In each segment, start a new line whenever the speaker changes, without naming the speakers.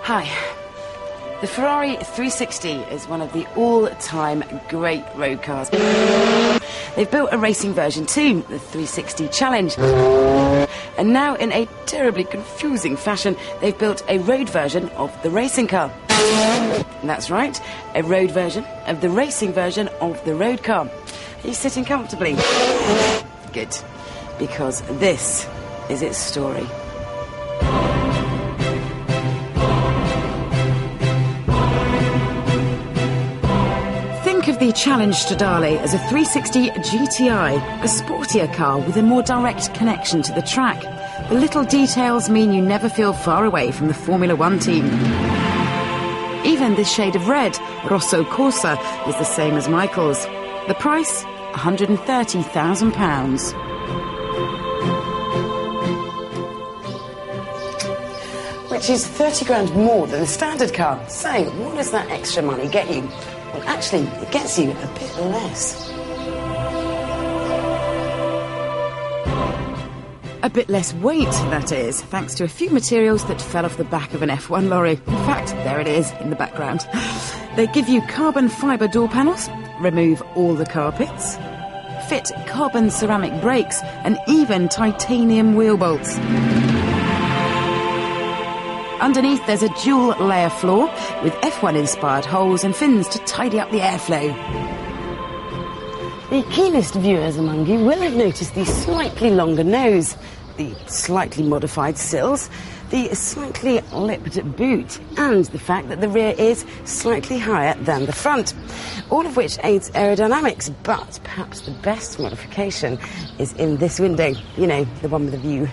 Hi. The Ferrari 360 is one of the all-time great road cars. They've built a racing version too, the 360 Challenge. And now, in a terribly confusing fashion, they've built a road version of the racing car. That's right, a road version of the racing version of the road car. Are you sitting comfortably? Good, because this is its story. Think of the Challenge Stradale as a 360 GTI, a sportier car with a more direct connection to the track. The little details mean you never feel far away from the Formula One team. Even this shade of red, Rosso Corsa, is the same as Michael's. The price? £130,000. Which is 30 grand more than a standard car. So, what does that extra money get you? Well, actually, it gets you a bit less. A bit less weight, that is, thanks to a few materials that fell off the back of an F1 lorry. In fact, there it is, in the background. They give you carbon fibre door panels, remove all the carpets, fit carbon ceramic brakes, and even titanium wheel bolts. Underneath, there's a dual-layer floor with F1-inspired holes and fins to tidy up the airflow. The keenest viewers among you will have noticed the slightly longer nose, the slightly modified sills, the slightly lipped boot, and the fact that the rear is slightly higher than the front. All of which aids aerodynamics, but perhaps the best modification is in this window. You know, the one with the view.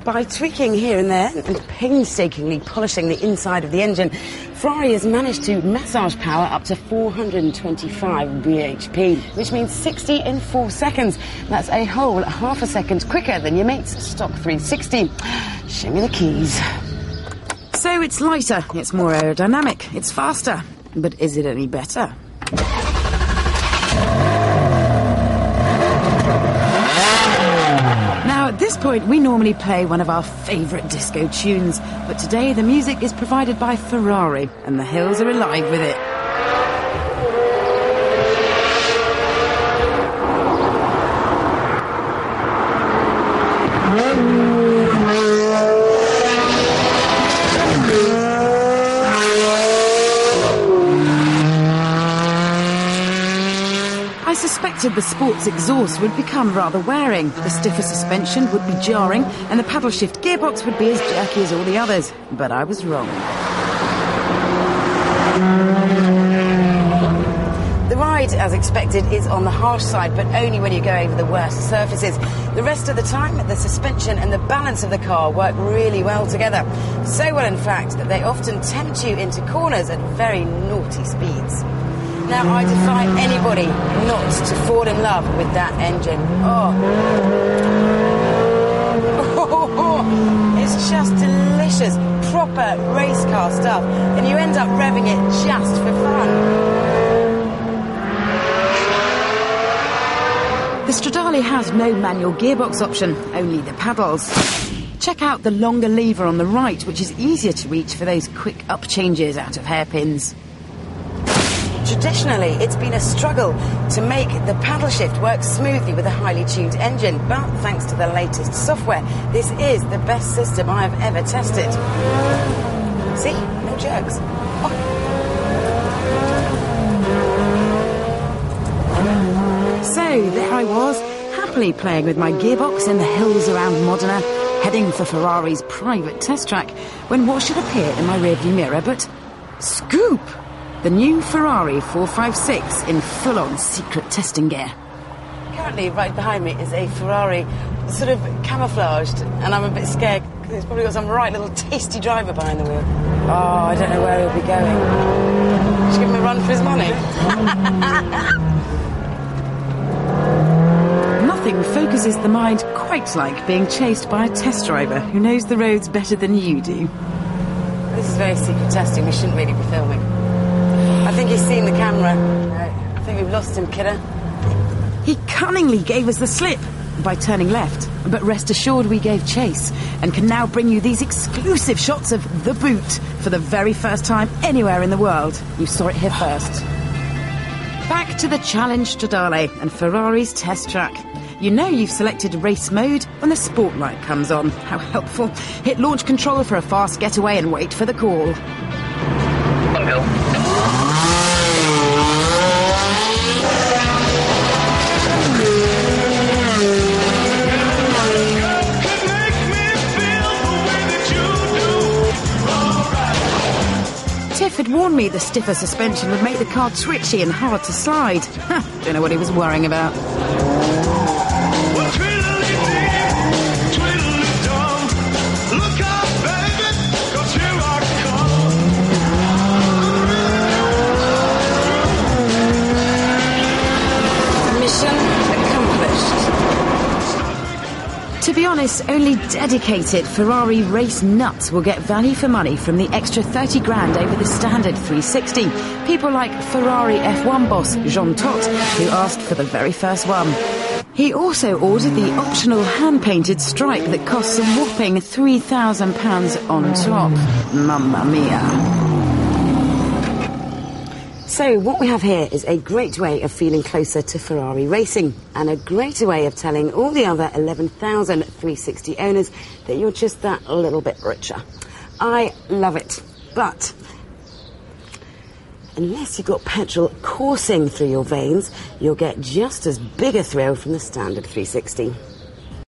By tweaking here and there and painstakingly polishing the inside of the engine, Ferrari has managed to massage power up to 425 bhp, which means 60 in 4 seconds. That's a whole half a second quicker than your mate's stock 360. Show me the keys. So it's lighter, it's more aerodynamic, it's faster. But is it any better? Now, at this point, we normally play one of our favourite disco tunes, but today the music is provided by Ferrari, and the hills are alive with it. I suspected the sports exhaust would become rather wearing, the stiffer suspension would be jarring, and the paddle shift gearbox would be as jerky as all the others. But I was wrong. The ride, as expected, is on the harsh side, but only when you go over the worst surfaces. The rest of the time, the suspension and the balance of the car work really well together. So well, in fact, that they often tempt you into corners at very naughty speeds. Now, I defy anybody not to fall in love with that engine. Oh, it's just delicious, proper race car stuff. And you end up revving it just for fun. The Stradale has no manual gearbox option, only the paddles. Check out the longer lever on the right, which is easier to reach for those quick up changes out of hairpins. Traditionally, it's been a struggle to make the paddle shift work smoothly with a highly tuned engine, but thanks to the latest software, this is the best system I have ever tested. See? No jerks. Oh. So, there I was, happily playing with my gearbox in the hills around Modena, heading for Ferrari's private test track, when what should appear in my rearview mirror but... Scoop! The new Ferrari 456 in full-on secret testing gear. Currently, right behind me is a Ferrari sort of camouflaged, and I'm a bit scared because it's probably got some right little tasty driver behind the wheel. Oh, I don't know where he'll be going. Should give him a run for his money. Nothing focuses the mind quite like being chased by a test driver who knows the roads better than you do. This is very secret testing. We shouldn't really be filming. I think he's seen the camera. I think we've lost him, kidder. He cunningly gave us the slip. by turning left. But rest assured we gave chase and can now bring you these exclusive shots of the boot for the very first time anywhere in the world. You saw it here first. Back to the Challenge Stradale and Ferrari's test track. You know you've selected race mode when the sport light comes on. How helpful. Hit launch control for a fast getaway and wait for the call.
One go.
Tiff had warned me the stiffer suspension would make the car twitchy and hard to slide. Don't know what he was worrying about. Mission accomplished. To be honest, only dedicated Ferrari race nuts will get value for money from the extra 30 grand over the standard 360. People like Ferrari F1 boss Jean Todt, who asked for the very first one. He also ordered the optional hand-painted stripe that costs a whopping £3,000 on top. Mamma mia. So what we have here is a great way of feeling closer to Ferrari racing and a greater way of telling all the other 11,000 360 owners that you're just that little bit richer. I love it, but unless you've got petrol coursing through your veins, you'll get just as big a thrill from the standard 360.